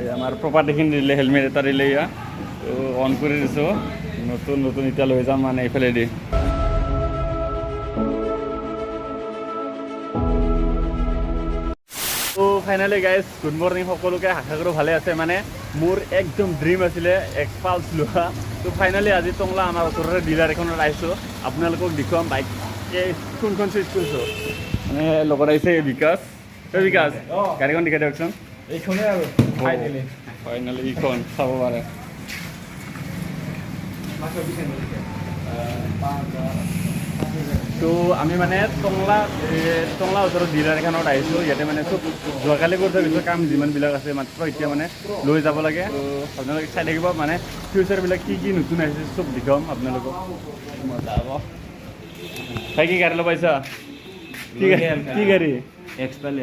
এই আমাৰ প্ৰপাৰ্টিখিনি দিলে হেলমেট এটা দিলে ইয়া তো অন কৰি দিছোঁ নতুন নতুন এতিয়া লৈ যাম মানে এইফালে দি তো ফাইনেলি গাইজ গুড মৰ্ণিং সকলোকে আশা কৰোঁ ভালে আছে মানে মোৰ একদম ড্ৰিম আছিলে এক্সপালছ লোৱা তো ফাইনেলি আজি টংলা আমাৰ ওচৰৰে ডিলাৰ এখনত আহিছোঁ আপোনালোকক দেখুৱাম বাইক কোনখন চুইচ কৰিছোঁ মানে লগত আহিছে বিকাশ বিকাশ গাড়ীখন দেখাই দিয়কচোন এইখনে আৰু ফাইনেলি এইখন চাব পাৰে তো আমি মানে টংলা ওচৰত ডিলাৰ এখনত আহিছোঁ ইয়াতে মানে চব যোৱাকালি কৰি থৈ গৈছোঁ কাম যিমানবিলাক আছে মাত্ৰ এতিয়া মানে লৈ যাব লাগে তো আপোনালোকে চাই থাকিব মানে ফিউচাৰবিলাক কি কি নতুন আহিছে চব দেখুৱাম আপোনালোকক মজা হ'ব ভাই কি গাড়ী ল'ব আহিছা কি গাড়ী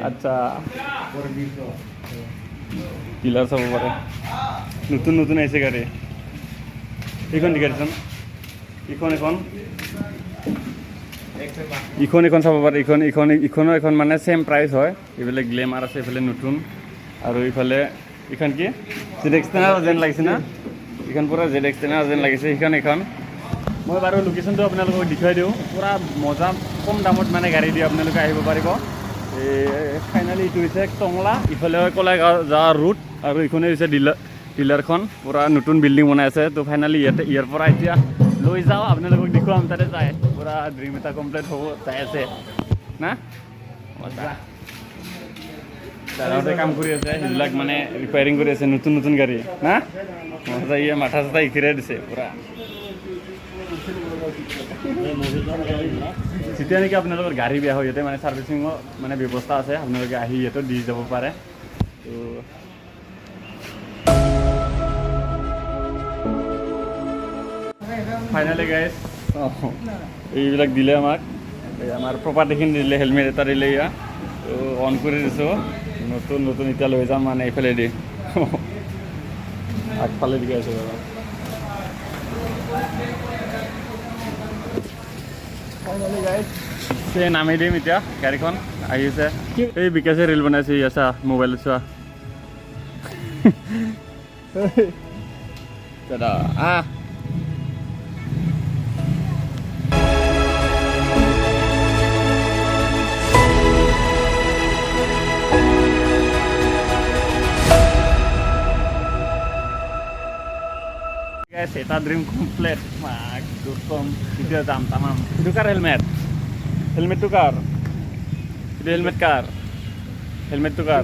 আচ্ছা ডিলাৰ চাব পাৰে নতুন নতুন আহিছে গাড়ী এইখন দেখাইছোন ইখন চাব পাৰে ইখনৰ এখন মানে ছেম প্ৰাইচ হয় এইফালে গ্লেমাৰ আছে এইফালে নতুন আৰু এইফালে এইখন কি জেড এক্সটেনাৰ যেন লাগিছে না এইখন পূৰা জেড এক্সটেনাৰ যেন লাগিছে এইখন মই বাৰু লোকেশ্যনটো আপোনালোকক দেখুৱাই দিওঁ পূৰা মজা কম দামত মানে গাড়ী দি আপোনালোকে আহিব পাৰিব ফাইনেলি এইটো হৈছে টংলা ইফালে হয় কলাগাঁও যোৱা ৰুট আৰু এইখনে হৈছে ডিলাৰখন পূৰা নতুন বিল্ডিং বনাই আছে তো ফাইনেলি ইয়াৰ পৰা এতিয়া লৈ যাওঁ আপোনালোকক দেখুৱাম তাতে যায় পূৰা ড্ৰিম এটা কমপ্লিট হ'ব যাই আছে না মজা দাদাহঁতে কাম কৰি আছে সেইবিলাক মানে ৰিপেয়াৰিং কৰি আছে নতুন নতুন গাড়ী না মজা ইয়ে মাথা চাথা ইখিৰাই দিছে পূৰা যেতিয়া নেকি আপোনালোকৰ গাড়ী বেয়া হয় ইয়াতে মানে ছাৰ্ভিচিঙৰ মানে ব্যৱস্থা আছে আপোনালোকে আহি ইয়াতে দি যাব পাৰে তো ফাইনেলি গাইজ এইবিলাক দিলে আমাক আমাৰ প্ৰপাৰ্টিখিনি দিলে হেলমেট এটা দিলে ইয়া তো অন কৰি দিছোঁ নতুন নতুন এতিয়া লৈ যাম মানে এইফালে দি আগফালে দি আছোঁ বাৰু ফাইনেলি গাইজ নামি দিম এতিয়া গাড়ীখন আহিছে এই বিকাশে ৰিল বনাইছে ইয়া চা মোবাইল চোৱা দাদা এটা ড্ৰিম কমপ্লিট দুখন এতিয়া যাম তামাম এইটো কাৰ হেলমেটটো কাৰ এইটো হেলমেটটো কাৰ